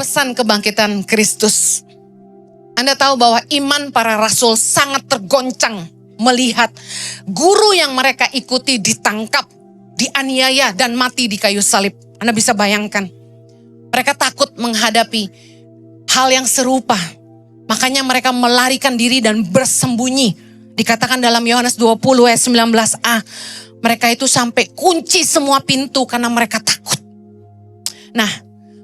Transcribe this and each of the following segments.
pesan kebangkitan Kristus. Anda tahu bahwa iman para rasul sangat tergoncang melihat guru yang mereka ikuti ditangkap, dianiaya, dan mati di kayu salib. Anda bisa bayangkan. Mereka takut menghadapi hal yang serupa. Makanya mereka melarikan diri dan bersembunyi. Dikatakan dalam Yohanes 20 ayat 19a. Mereka itu sampai kunci semua pintu karena mereka takut. Nah,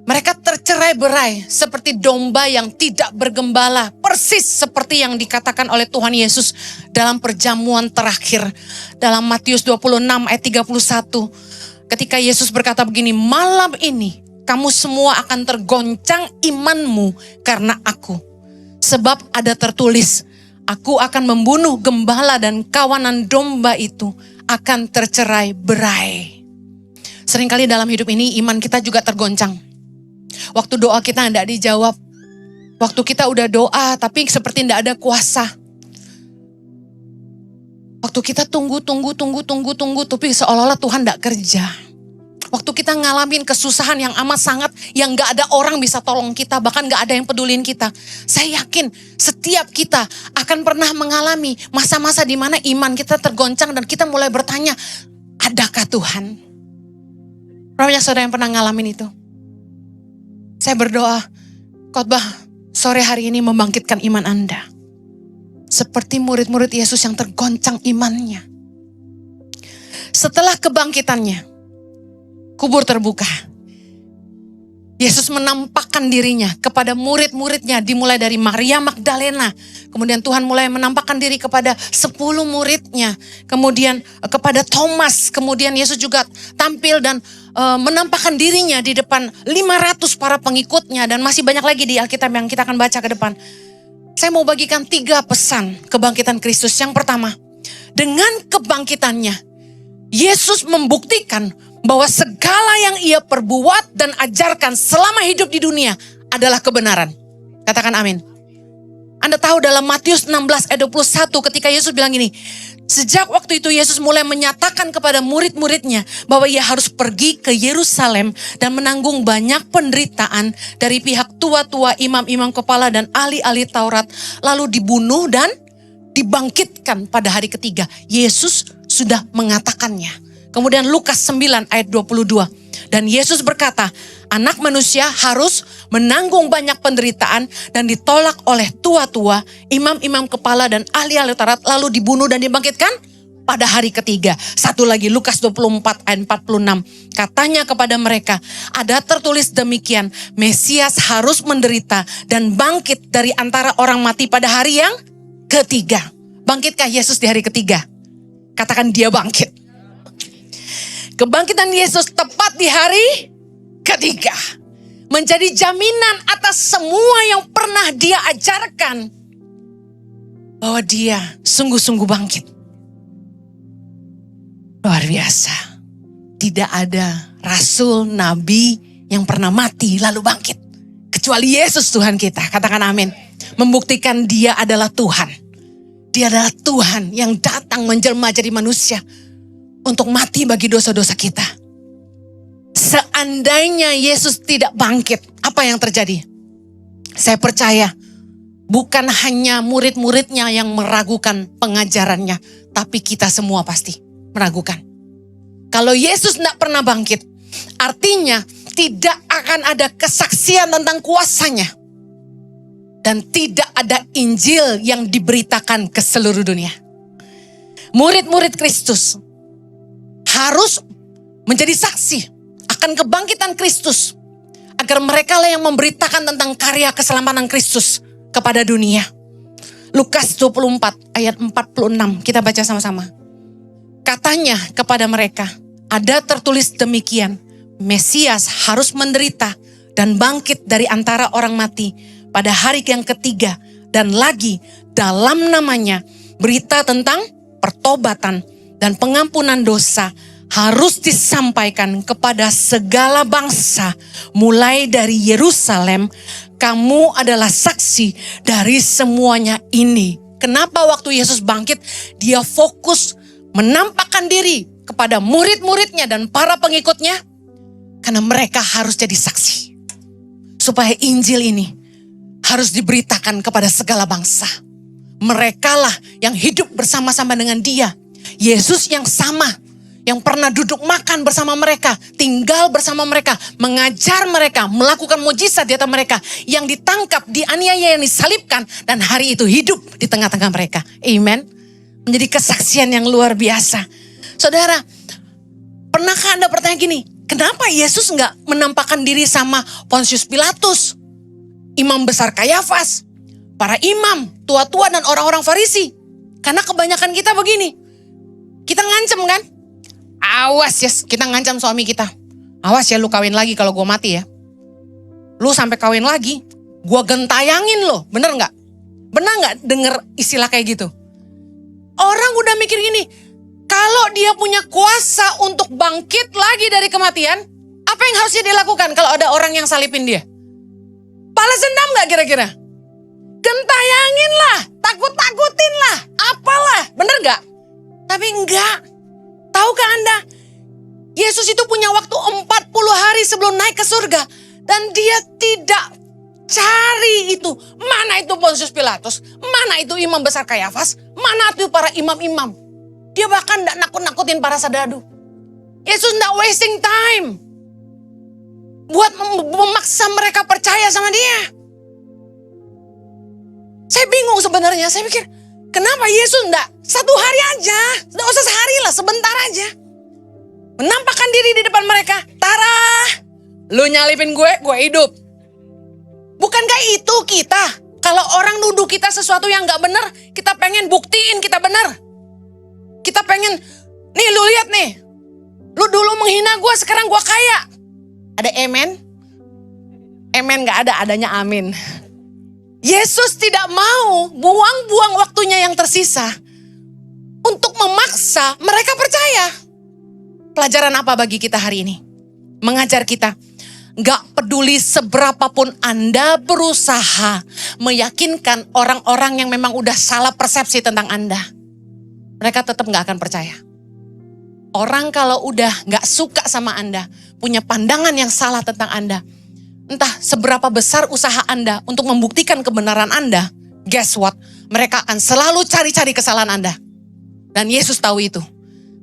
mereka tercerai-berai seperti domba yang tidak bergembala. Persis seperti yang dikatakan oleh Tuhan Yesus dalam perjamuan terakhir. Dalam Matius 26 ayat 31. Ketika Yesus berkata begini, malam ini kamu semua akan tergoncang imanmu karena aku. Sebab ada tertulis, aku akan membunuh gembala dan kawanan domba itu akan tercerai-berai. Seringkali dalam hidup ini iman kita juga tergoncang. Waktu doa kita tidak dijawab. Waktu kita udah doa tapi seperti tidak ada kuasa. Waktu kita tunggu tapi seolah-olah Tuhan tidak kerja. Waktu kita ngalamin kesusahan yang amat sangat, yang gak ada orang bisa tolong kita, bahkan gak ada yang pedulin kita. Saya yakin setiap kita akan pernah mengalami masa-masa di mana iman kita tergoncang dan kita mulai bertanya, adakah Tuhan? Banyak saudara yang pernah ngalamin itu. Saya berdoa, khotbah sore hari ini membangkitkan iman Anda. Seperti murid-murid Yesus yang tergoncang imannya. Setelah kebangkitannya, kubur terbuka. Yesus menampakkan dirinya kepada murid-muridnya dimulai dari Maria Magdalena. Kemudian Tuhan mulai menampakkan diri kepada 10 muridnya. Kemudian kepada Thomas. Kemudian Yesus juga tampil dan menampakkan dirinya di depan 500 para pengikutnya. Dan masih banyak lagi di Alkitab yang kita akan baca ke depan. Saya mau bagikan 3 pesan kebangkitan Kristus. Yang pertama, dengan kebangkitannya, Yesus membuktikan bahwa segala yang ia perbuat dan ajarkan selama hidup di dunia adalah kebenaran. Katakan amin. Anda tahu dalam Matius 16 ayat 21 ketika Yesus bilang gini, sejak waktu itu Yesus mulai menyatakan kepada murid-muridnya bahwa ia harus pergi ke Yerusalem dan menanggung banyak penderitaan dari pihak tua-tua, imam-imam kepala dan ahli-ahli Taurat, lalu dibunuh dan dibangkitkan pada hari ketiga. Yesus sudah mengatakannya. Kemudian Lukas 9 ayat 22. Dan Yesus berkata, anak manusia harus menanggung banyak penderitaan dan ditolak oleh tua-tua, imam-imam kepala dan ahli-ahli Taurat, lalu dibunuh dan dibangkitkan pada hari ketiga. Satu lagi Lukas 24 ayat 46. Katanya kepada mereka, ada tertulis demikian, Mesias harus menderita dan bangkit dari antara orang mati pada hari yang ketiga. Bangkitkah Yesus di hari ketiga? Katakan dia bangkit. Kebangkitan Yesus tepat di hari ketiga. Menjadi jaminan atas semua yang pernah dia ajarkan. Bahwa dia sungguh-sungguh bangkit. Luar biasa. Tidak ada rasul, nabi yang pernah mati lalu bangkit. Kecuali Yesus Tuhan kita. Katakan amin. Membuktikan dia adalah Tuhan. Dia adalah Tuhan yang datang menjelma jadi manusia. Untuk mati bagi dosa-dosa kita. Seandainya Yesus tidak bangkit, apa yang terjadi? Saya percaya bukan hanya murid-muridnya yang meragukan pengajarannya, tapi kita semua pasti meragukan. Kalau Yesus tidak pernah bangkit, artinya tidak akan ada kesaksian tentang kuasanya. Dan tidak ada Injil yang diberitakan ke seluruh dunia. Murid-murid Kristus harus menjadi saksi akan kebangkitan Kristus. Agar mereka lah yang memberitakan tentang karya keselamatan Kristus kepada dunia. Lukas 24 ayat 46. Kita baca sama-sama. Katanya kepada mereka, ada tertulis demikian. Mesias harus menderita dan bangkit dari antara orang mati pada hari yang ketiga. Dan lagi dalam namanya berita tentang pertobatan dan pengampunan dosa harus disampaikan kepada segala bangsa. Mulai dari Yerusalem, kamu adalah saksi dari semuanya ini. Kenapa waktu Yesus bangkit, dia fokus menampakkan diri kepada murid-muridnya dan para pengikutnya? Karena mereka harus jadi saksi. supaya Injil ini harus diberitakan kepada segala bangsa. Merekalah yang hidup bersama-sama dengan Dia. Yesus yang sama, yang pernah duduk makan bersama mereka, tinggal bersama mereka, mengajar mereka, melakukan mujizat di atas mereka, yang ditangkap, dianiaya, yang disalibkan, dan hari itu hidup di tengah-tengah mereka. Amen. Menjadi kesaksian yang luar biasa. Saudara, pernahkah Anda bertanya gini, kenapa Yesus nggak menampakkan diri sama Pontius Pilatus, imam besar Kayafas, para imam, tua-tua dan orang-orang Farisi? Karena kebanyakan kita begini, kita ngancem kan? Awas ya, kita ngancam suami kita. Awas ya, lu kawin lagi kalau gue mati ya. Lu sampai kawin lagi, gue gentayangin lo. Bener gak? Bener gak denger istilah kayak gitu? Orang udah mikir gini, kalau dia punya kuasa untuk bangkit lagi dari kematian, apa yang harusnya dia lakukan kalau ada orang yang salipin dia? Balas dendam gak kira-kira? Gentayangin lah, takut-takutin lah, apalah, bener gak? Tapi enggak. Tahukah Anda, Yesus itu punya waktu 40 hari sebelum naik ke surga. Dan dia tidak cari itu. Mana itu Pontius Pilatus? Mana itu imam besar Kayafas? Mana itu para imam-imam? Dia bahkan tidak nakut-nakutin para sadadu. Yesus tidak wasting time buat memaksa mereka percaya sama dia. Saya bingung sebenarnya, saya pikir, kenapa Yesus enggak 1 hari aja, enggak usah sehari lah, sebentar aja. Menampakkan diri di depan mereka. Tara, lu nyalipin gue hidup. Bukankah itu kita? Kalau orang nuduh kita sesuatu yang enggak benar, kita pengen buktiin kita benar. Kita pengen, nih lu lihat nih, lu dulu menghina gue, sekarang gue kaya. Ada amen? Amen gak ada, adanya amin. Yesus tidak mau buang-buang waktunya yang tersisa untuk memaksa mereka percaya. Pelajaran apa bagi kita hari ini? Mengajar kita, gak peduli seberapapun Anda berusaha meyakinkan orang-orang yang memang udah salah persepsi tentang Anda, mereka tetap gak akan percaya. Orang kalau udah gak suka sama Anda, punya pandangan yang salah tentang Anda, entah seberapa besar usaha Anda untuk membuktikan kebenaran Anda, guess what? Mereka akan selalu cari-cari kesalahan Anda. Dan Yesus tahu itu.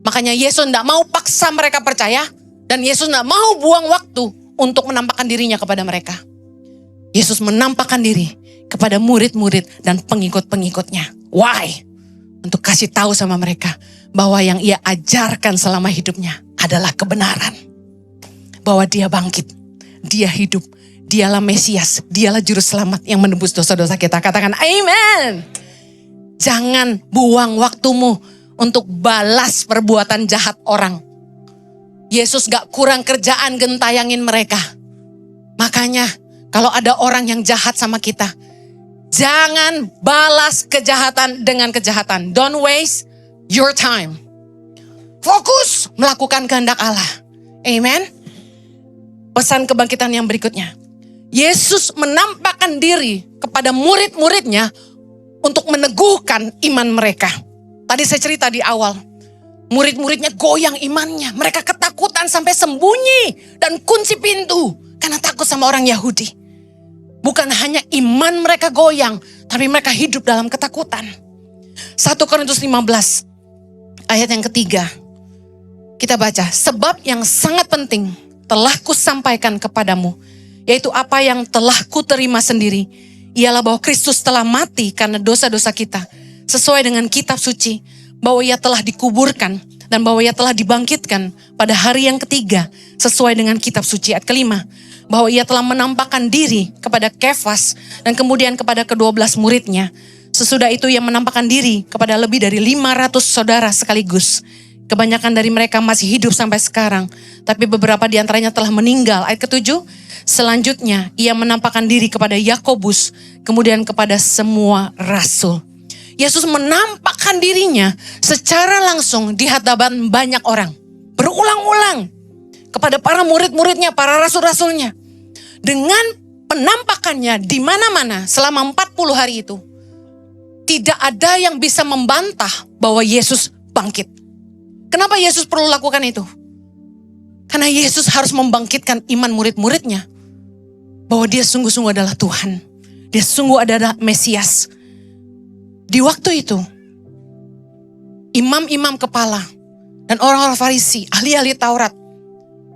Makanya Yesus tidak mau paksa mereka percaya, dan Yesus tidak mau buang waktu untuk menampakkan dirinya kepada mereka. Yesus menampakkan diri kepada murid-murid dan pengikut-pengikutnya. Why? Untuk kasih tahu sama mereka bahwa yang ia ajarkan selama hidupnya adalah kebenaran. Bahwa dia bangkit, dia hidup, dialah Mesias, dialah juru selamat yang menebus dosa-dosa kita. Katakan amen. Jangan buang waktumu untuk balas perbuatan jahat orang. Yesus gak kurang kerjaan gentayangin mereka. Makanya kalau ada orang yang jahat sama kita, jangan balas kejahatan dengan kejahatan. Don't waste your time. Fokus melakukan kehendak Allah. Amen. Pesan kebangkitan yang berikutnya. Yesus menampakkan diri kepada murid-muridnya untuk meneguhkan iman mereka. Tadi saya cerita di awal. Murid-muridnya goyang imannya. Mereka ketakutan sampai sembunyi dan kunci pintu karena takut sama orang Yahudi. Bukan hanya iman mereka goyang, tapi mereka hidup dalam ketakutan. 1 Korintus 15 ayat yang ketiga. Kita baca, sebab yang sangat penting telah kusampaikan kepadamu, yaitu apa yang telah kuterima sendiri, ialah bahwa Kristus telah mati karena dosa-dosa kita, sesuai dengan kitab suci, bahwa ia telah dikuburkan, dan bahwa ia telah dibangkitkan pada hari yang ketiga, sesuai dengan kitab suci. Ayat kelima, bahwa ia telah menampakkan diri kepada Kefas, dan kemudian kepada ke-12 muridnya. Sesudah itu ia menampakkan diri kepada lebih dari 500 saudara sekaligus. Kebanyakan dari mereka masih hidup sampai sekarang, tapi beberapa di antaranya telah meninggal. Ayat ke-7, selanjutnya ia menampakkan diri kepada Yakobus, kemudian kepada semua rasul. Yesus menampakkan dirinya secara langsung di hadapan banyak orang. Berulang-ulang kepada para murid-muridnya, para rasul-rasulnya. Dengan penampakannya di mana-mana selama 40 hari itu, tidak ada yang bisa membantah bahwa Yesus bangkit. Kenapa Yesus perlu lakukan itu? Karena Yesus harus membangkitkan iman murid-muridnya. bahwa dia sungguh-sungguh adalah Tuhan. Dia sungguh adalah Mesias. Di waktu itu, imam-imam kepala dan orang-orang Farisi, ahli-ahli Taurat,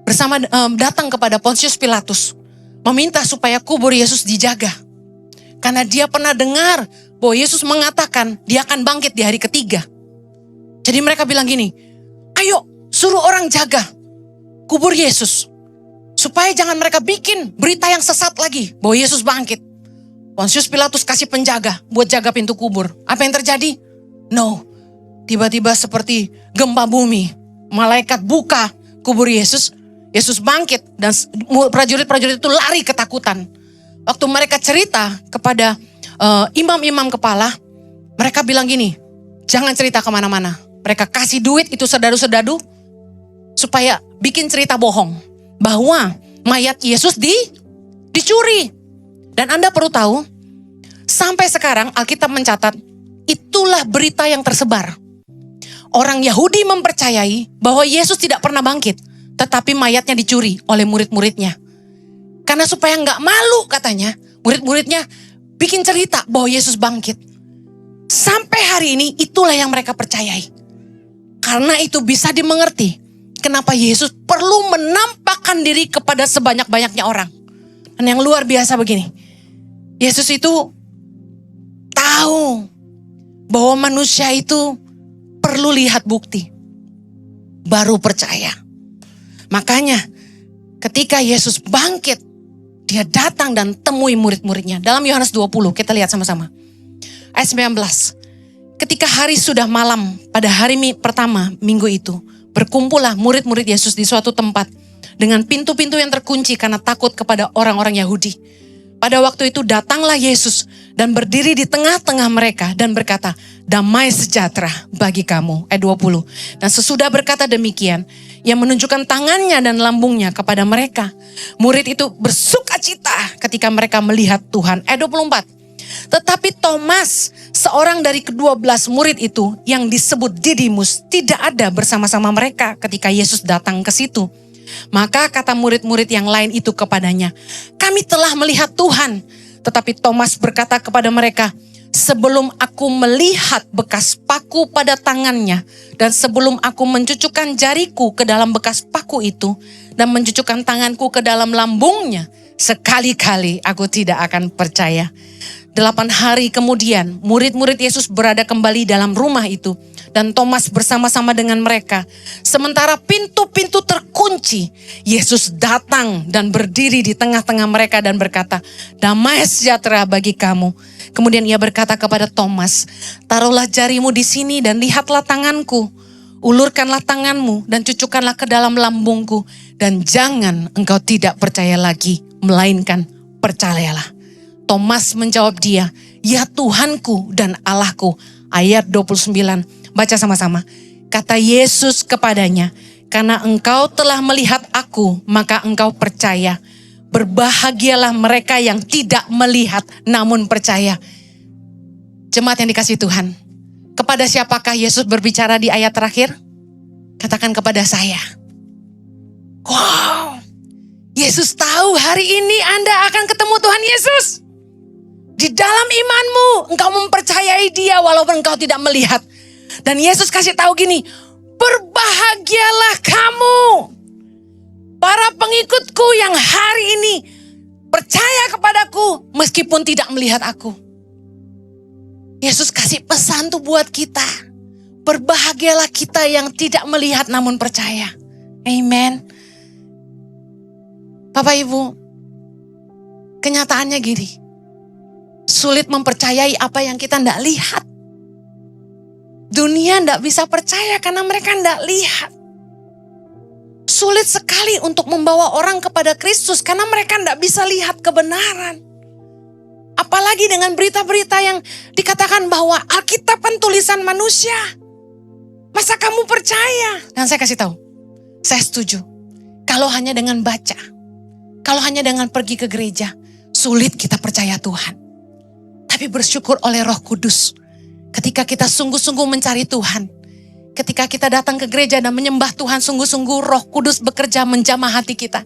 bersama datang kepada Pontius Pilatus, meminta supaya kubur Yesus dijaga. Karena dia pernah dengar bahwa Yesus mengatakan dia akan bangkit di hari ketiga. Jadi mereka bilang gini, ayo suruh orang jaga kubur Yesus. Supaya jangan mereka bikin berita yang sesat lagi bahwa Yesus bangkit. Pontius Pilatus kasih penjaga buat jaga pintu kubur. Apa yang terjadi? No. Tiba-tiba seperti gempa bumi. Malaikat buka kubur Yesus. Yesus bangkit dan prajurit-prajurit itu lari ketakutan. Waktu mereka cerita kepada imam-imam kepala, mereka bilang gini, jangan cerita kemana-mana. Mereka kasih duit itu sedadu-sedadu supaya bikin cerita bohong. Bahwa mayat Yesus dicuri. Dan Anda perlu tahu, sampai sekarang Alkitab mencatat, itulah berita yang tersebar. Orang Yahudi mempercayai bahwa Yesus tidak pernah bangkit, tetapi mayatnya dicuri oleh murid-muridnya. Karena supaya nggak malu katanya, murid-muridnya bikin cerita bahwa Yesus bangkit. Sampai hari ini itulah yang mereka percayai. Karena itu bisa dimengerti kenapa Yesus perlu menampakkan diri kepada sebanyak-banyaknya orang. Dan yang luar biasa begini, Yesus itu tahu bahwa manusia itu perlu lihat bukti, baru percaya. Makanya ketika Yesus bangkit, dia datang dan temui murid-muridnya. Dalam Yohanes 20, kita lihat sama-sama. Ayat 19, ketika hari sudah malam pada hari pertama minggu itu, berkumpullah murid-murid Yesus di suatu tempat dengan pintu-pintu yang terkunci karena takut kepada orang-orang Yahudi. Pada waktu itu datanglah Yesus dan berdiri di tengah-tengah mereka dan berkata, damai sejahtera bagi kamu. Ayat 20. Dan sesudah berkata demikian, ia menunjukkan tangannya dan lambungnya kepada mereka. Murid itu bersukacita ketika mereka melihat Tuhan. Ayat 24. Tetapi Thomas, seorang dari ke-12 murid itu yang disebut Didimus, tidak ada bersama-sama mereka ketika Yesus datang ke situ. Maka kata murid-murid yang lain itu kepadanya, kami telah melihat Tuhan. Tetapi Thomas berkata kepada mereka, sebelum aku melihat bekas paku pada tangannya, dan sebelum aku mencucukkan jariku ke dalam bekas paku itu, dan mencucukkan tanganku ke dalam lambungnya, sekali-kali aku tidak akan percaya. 8 hari kemudian, murid-murid Yesus berada kembali dalam rumah itu. Dan Thomas bersama-sama dengan mereka. Sementara pintu-pintu terkunci, Yesus datang dan berdiri di tengah-tengah mereka dan berkata, damai sejahtera bagi kamu. Kemudian ia berkata kepada Thomas, taruhlah jarimu di sini dan lihatlah tanganku. Ulurkanlah tanganmu dan cucukkanlah ke dalam lambungku. Dan jangan engkau tidak percaya lagi, melainkan percayalah. Thomas menjawab dia, ya Tuhanku dan Allahku. Ayat 29, baca sama-sama. Kata Yesus kepadanya, karena engkau telah melihat aku, maka engkau percaya. Berbahagialah mereka yang tidak melihat namun percaya. Jemaat yang dikasihi Tuhan, kepada siapakah Yesus berbicara di ayat terakhir? Katakan kepada saya. Wow, Yesus tahu hari ini Anda akan ketemu Tuhan Yesus. Di dalam imanmu, engkau mempercayai dia walaupun engkau tidak melihat. Dan Yesus kasih tahu gini, berbahagialah kamu, para pengikutku yang hari ini percaya kepadaku meskipun tidak melihat aku. Yesus kasih pesan tuh buat kita. Berbahagialah kita yang tidak melihat namun percaya. Amen. Bapak Ibu, kenyataannya gini. Sulit mempercayai apa yang kita tidak lihat. Dunia tidak bisa percaya karena mereka tidak lihat. Sulit sekali untuk membawa orang kepada Kristus karena mereka tidak bisa lihat kebenaran. Apalagi dengan berita-berita yang dikatakan bahwa Alkitab kan tulisan manusia. Masa kamu percaya? Dan saya kasih tahu, saya setuju. Kalau hanya dengan baca, kalau hanya dengan pergi ke gereja, sulit kita percaya Tuhan. Tapi bersyukur oleh Roh Kudus. Ketika kita sungguh-sungguh mencari Tuhan. Ketika kita datang ke gereja dan menyembah Tuhan sungguh-sungguh, Roh Kudus bekerja menjamah hati kita.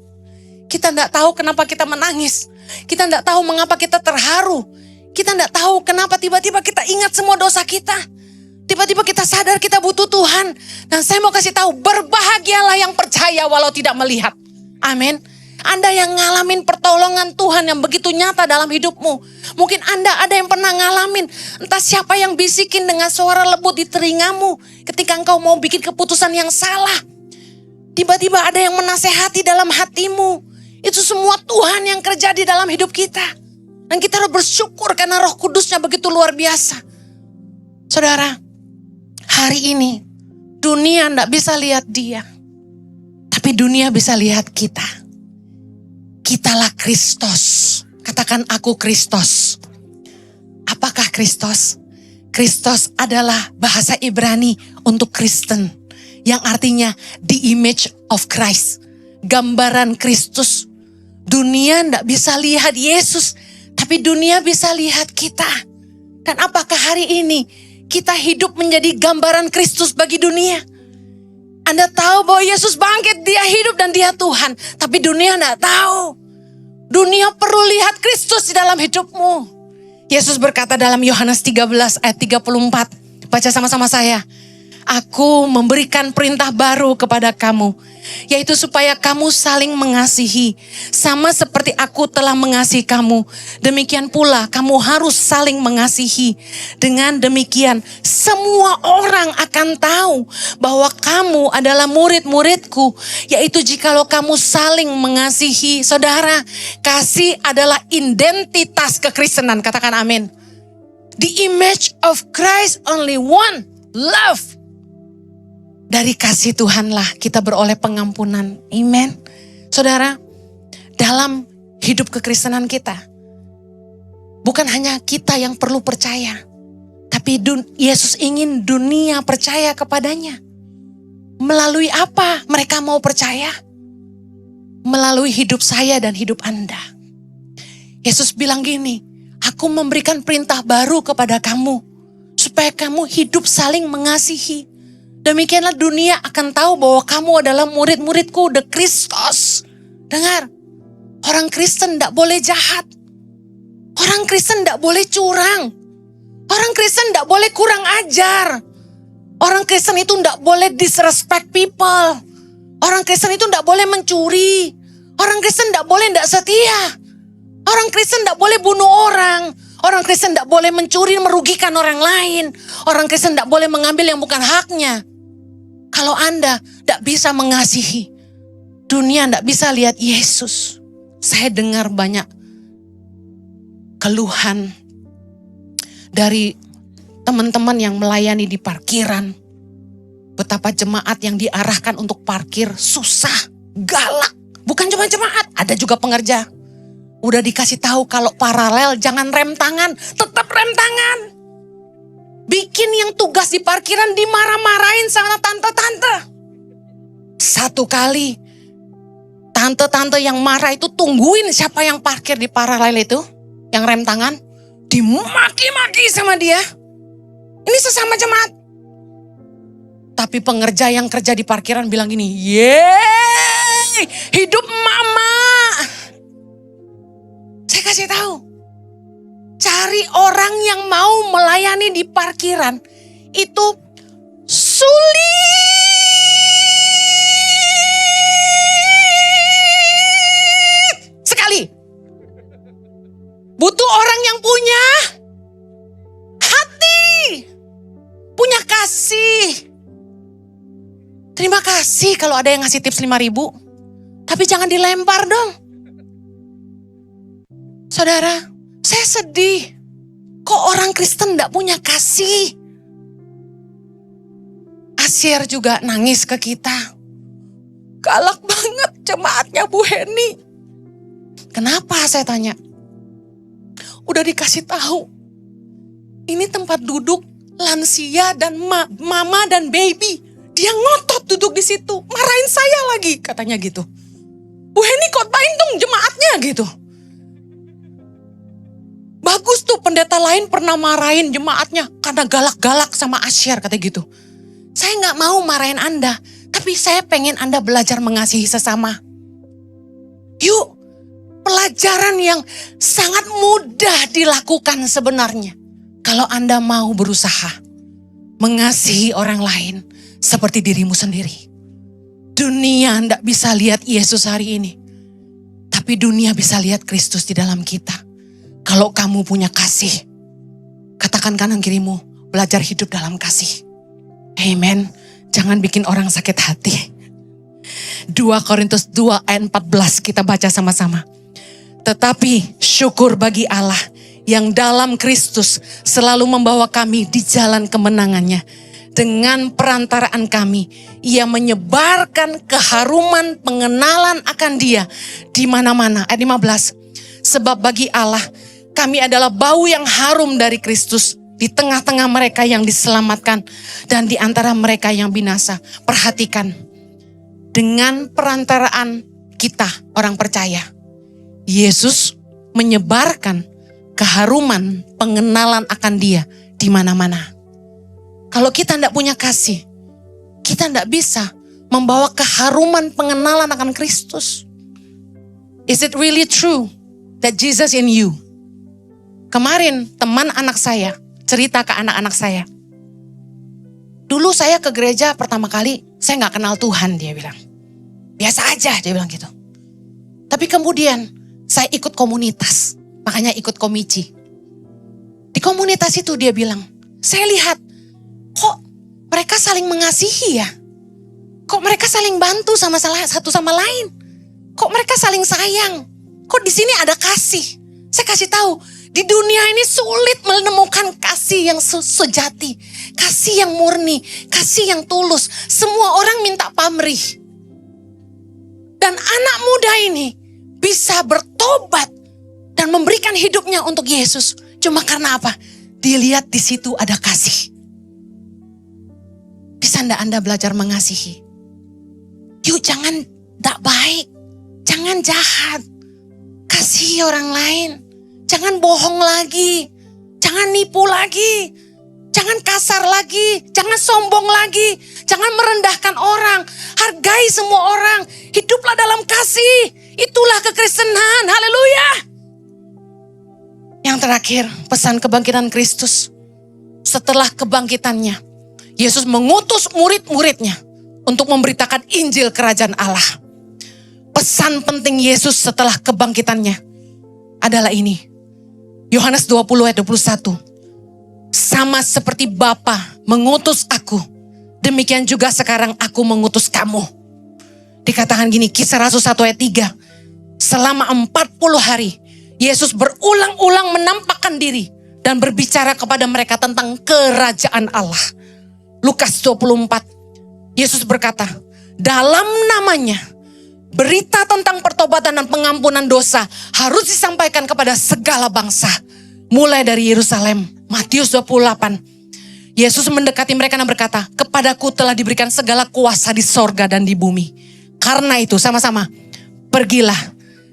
Kita tidak tahu kenapa kita menangis. Kita tidak tahu mengapa kita terharu. Kita tidak tahu kenapa tiba-tiba kita ingat semua dosa kita. Tiba-tiba kita sadar kita butuh Tuhan. Dan saya mau kasih tahu, berbahagialah yang percaya walau tidak melihat. Amin. Anda yang ngalamin pertolongan Tuhan yang begitu nyata dalam hidupmu. Mungkin Anda ada yang pernah ngalamin. Entah siapa yang bisikin dengan suara lembut di telingamu. Ketika engkau mau bikin keputusan yang salah. Tiba-tiba ada yang menasehati dalam hatimu. Itu semua Tuhan yang kerja di dalam hidup kita. Dan kita harus bersyukur karena Roh Kudusnya begitu luar biasa. Saudara, hari ini dunia tidak bisa lihat dia. Tapi dunia bisa lihat kita. Kitalah Kristus. Katakan aku Kristus. Apakah Kristus? Kristus adalah bahasa Ibrani untuk Kristen. Yang artinya the image of Christ. Gambaran Kristus. Dunia tidak bisa lihat Yesus. Tapi dunia bisa lihat kita. Dan apakah hari ini kita hidup menjadi gambaran Kristus bagi dunia? Anda tahu bahwa Yesus bangkit, dia hidup dan dia Tuhan. Tapi dunia tidak tahu. Dunia perlu lihat Kristus di dalam hidupmu. Yesus berkata dalam Yohanes 13 ayat 34. Baca sama-sama saya. Aku memberikan perintah baru kepada kamu, yaitu supaya kamu saling mengasihi. Sama seperti aku telah mengasihi kamu, demikian pula kamu harus saling mengasihi. Dengan demikian, semua orang akan tahu bahwa kamu adalah murid-muridku, yaitu jikalau kamu saling mengasihi. Saudara, kasih adalah identitas kekristenan. Katakan amin. The image of Christ only one, love. Dari kasih Tuhanlah kita beroleh pengampunan. Amen. Saudara, dalam hidup kekristenan kita, bukan hanya kita yang perlu percaya, tapi Yesus ingin dunia percaya kepadanya. Melalui apa mereka mau percaya? Melalui hidup saya dan hidup Anda. Yesus bilang gini, aku memberikan perintah baru kepada kamu, supaya kamu hidup saling mengasihi. Demikianlah dunia akan tahu bahwa kamu adalah murid-muridku, the Kristus. Dengar, orang Kristen tidak boleh jahat. Orang Kristen tidak boleh curang. Orang Kristen tidak boleh kurang ajar. Orang Kristen itu tidak boleh disrespect people. Orang Kristen itu tidak boleh mencuri. Orang Kristen tidak boleh tidak setia. Orang Kristen tidak boleh bunuh orang. Orang Kristen tidak boleh mencuri, merugikan orang lain. Orang Kristen tidak boleh mengambil yang bukan haknya. Kalau Anda tidak bisa mengasihi, dunia tidak bisa lihat Yesus. Saya dengar banyak keluhan dari teman-teman yang melayani di parkiran. Betapa jemaat yang diarahkan untuk parkir susah, galak. Bukan cuma jemaat, ada juga pengerja. Udah dikasih tahu kalau paralel jangan rem tangan, tetap rem tangan. Bikin yang tugas di parkiran dimarah-marahin sama tante-tante. Satu kali, tante-tante yang marah itu tungguin siapa yang parkir di paralel itu, yang rem tangan, dimaki-maki sama dia. Ini sesama jemaat. Tapi pengerja yang kerja di parkiran bilang gini, yeay, hidup mama. Saya kasih tahu. Cari orang yang mau melayani di parkiran itu sulit sekali. Butuh orang yang punya hati, punya kasih. Terima kasih kalau ada yang ngasih tips 5.000, tapi jangan dilempar dong. Saudara, saya sedih. Kok orang Kristen gak punya kasih? Asyir juga nangis ke kita. Galak banget jemaatnya Bu Heni. Kenapa saya tanya? Udah dikasih tahu. Ini tempat duduk lansia dan mama dan baby. Dia ngotot duduk di situ. Marahin saya lagi katanya gitu. Bu Heni khotbahin dong jemaatnya gitu. Bagus tuh pendeta lain pernah marahin jemaatnya karena galak-galak sama Asyir katanya gitu. Saya gak mau marahin Anda, tapi saya pengen Anda belajar mengasihi sesama. Yuk, pelajaran yang sangat mudah dilakukan sebenarnya. Kalau Anda mau berusaha mengasihi orang lain seperti dirimu sendiri. Dunia tidak bisa lihat Yesus hari ini. Tapi dunia bisa lihat Kristus di dalam kita. Kalau kamu punya kasih, katakan kanan kirimu, belajar hidup dalam kasih. Amen. Jangan bikin orang sakit hati. 2 Korintus 2 ayat 14 kita baca sama-sama. Tetapi syukur bagi Allah yang dalam Kristus selalu membawa kami di jalan kemenangannya. Dengan perantaraan kami, Ia menyebarkan keharuman pengenalan akan Dia di mana-mana. Ayat 15. Sebab bagi Allah, kami adalah bau yang harum dari Kristus di tengah-tengah mereka yang diselamatkan dan di antara mereka yang binasa. Perhatikan, dengan perantaraan kita orang percaya, Yesus menyebarkan keharuman pengenalan akan Dia di mana-mana. Kalau kita tidak punya kasih, kita tidak bisa membawa keharuman pengenalan akan Kristus. Is it really true that Jesus in you? Kemarin teman anak saya cerita ke anak-anak saya. Dulu saya ke gereja pertama kali, saya gak kenal Tuhan, dia bilang. Biasa aja, dia bilang gitu. Tapi kemudian saya ikut komunitas, makanya ikut komisi. Di komunitas itu dia bilang, saya lihat, kok mereka saling mengasihi ya? Kok mereka saling bantu satu sama lain? Kok mereka saling sayang? Kok di sini ada kasih? Saya kasih tahu, di dunia ini sulit menemukan kasih yang sejati, kasih yang murni, kasih yang tulus. Semua orang minta pamrih. Dan anak muda ini bisa bertobat dan memberikan hidupnya untuk Yesus. Cuma karena apa? Dilihat di situ ada kasih. Bisa enggak Anda belajar mengasihi? Yuk jangan tak baik, jangan jahat. Kasihi orang lain, jangan bohong lagi, jangan nipu lagi, jangan kasar lagi, jangan sombong lagi, jangan merendahkan orang. Hargai semua orang, hiduplah dalam kasih. Itulah kekristenan, haleluya. Yang terakhir, pesan kebangkitan Kristus. Setelah kebangkitannya, Yesus mengutus murid-muridnya untuk memberitakan Injil Kerajaan Allah. Pesan penting Yesus setelah kebangkitannya adalah ini. Yohanes 20 ayat 21. Sama seperti Bapa mengutus aku, demikian juga sekarang aku mengutus kamu. Dikatakan gini, Kisah Rasul 1 ayat 3. Selama 40 hari, Yesus berulang-ulang menampakkan diri dan berbicara kepada mereka tentang kerajaan Allah. Lukas 24, Yesus berkata, dalam namanya berita tentang pertobatan dan pengampunan dosa harus disampaikan kepada segala bangsa. Mulai dari Yerusalem. Matius 28, Yesus mendekati mereka dan berkata, kepadaku telah diberikan segala kuasa di sorga dan di bumi. Karena itu sama-sama, pergilah,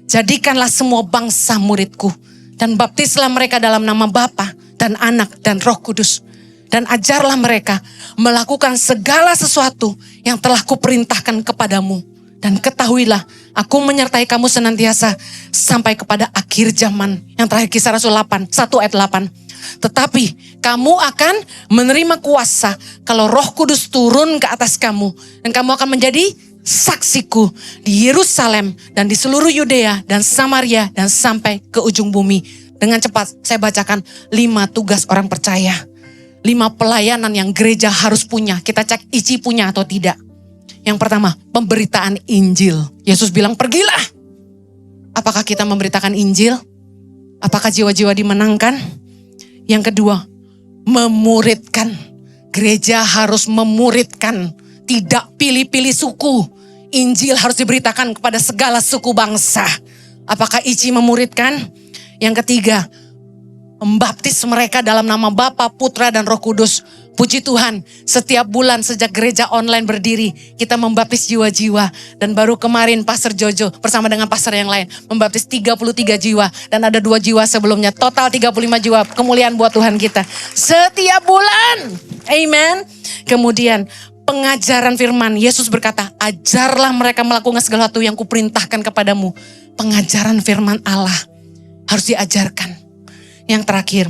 jadikanlah semua bangsa muridku. Dan baptislah mereka dalam nama Bapa dan Anak dan Roh Kudus. Dan ajarlah mereka melakukan segala sesuatu yang telah kuperintahkan kepadamu. Dan ketahuilah, aku menyertai kamu senantiasa sampai kepada akhir zaman. Yang terakhir Kisah Rasul 8, 1 ayat 8. Tetapi kamu akan menerima kuasa kalau Roh Kudus turun ke atas kamu. Dan kamu akan menjadi saksiku di Yerusalem dan di seluruh Yudea dan Samaria dan sampai ke ujung bumi. Dengan cepat saya bacakan 5 tugas orang percaya. 5 pelayanan yang gereja harus punya. Kita cek Ici punya atau tidak. Yang pertama, pemberitaan Injil. Yesus bilang, pergilah. Apakah kita memberitakan Injil? Apakah jiwa-jiwa dimenangkan? Yang kedua, memuridkan. Gereja harus memuridkan. Tidak pilih-pilih suku. Injil harus diberitakan kepada segala suku bangsa. Apakah Ici memuridkan? Yang ketiga, membaptis mereka dalam nama Bapa, Putra, dan Roh Kudus. Puji Tuhan, setiap bulan sejak gereja online berdiri, kita membaptis jiwa-jiwa. Dan baru kemarin Pastor Jojo bersama dengan pastor yang lain, membaptis 33 jiwa. Dan ada 2 jiwa sebelumnya, total 35 jiwa. Kemuliaan buat Tuhan kita. Setiap bulan, amen. Kemudian pengajaran firman, Yesus berkata, ajarlah mereka melakukan segala sesuatu yang kuperintahkan kepadamu. pengajaran firman Allah harus diajarkan. Yang terakhir,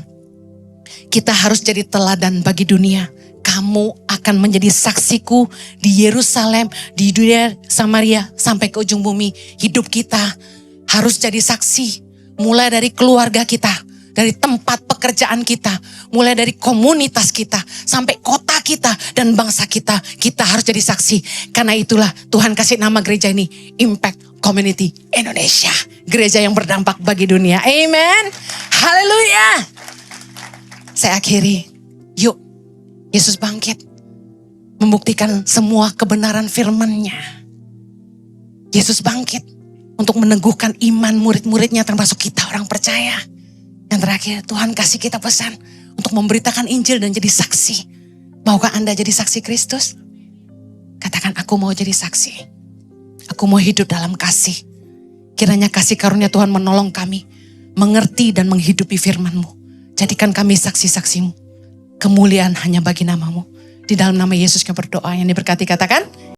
kita harus jadi teladan bagi dunia. Kamu akan menjadi saksiku di Yerusalem, di Yudea, Samaria, sampai ke ujung bumi. Hidup kita harus jadi saksi. Mulai dari keluarga kita, dari tempat pekerjaan kita, mulai dari komunitas kita, sampai kota kita dan bangsa kita. Kita harus jadi saksi. Karena itulah Tuhan kasih nama gereja ini Impact Community Indonesia. Gereja yang berdampak bagi dunia. Amen. Haleluya. Saya akhiri. Yuk, Yesus bangkit. Membuktikan semua kebenaran firman-Nya. Yesus bangkit untuk meneguhkan iman murid-muridnya termasuk kita orang percaya. Yang terakhir, Tuhan kasih kita pesan untuk memberitakan Injil dan jadi saksi. Maukah Anda jadi saksi Kristus? Katakan, aku mau jadi saksi. Aku mau hidup dalam kasih. Kiranya kasih karunia Tuhan menolong kami mengerti dan menghidupi firman-Mu. Jadikan kami saksi-saksi-Mu. Kemuliaan hanya bagi nama-Mu. Di dalam nama Yesus kami berdoa, yang diberkati katakan.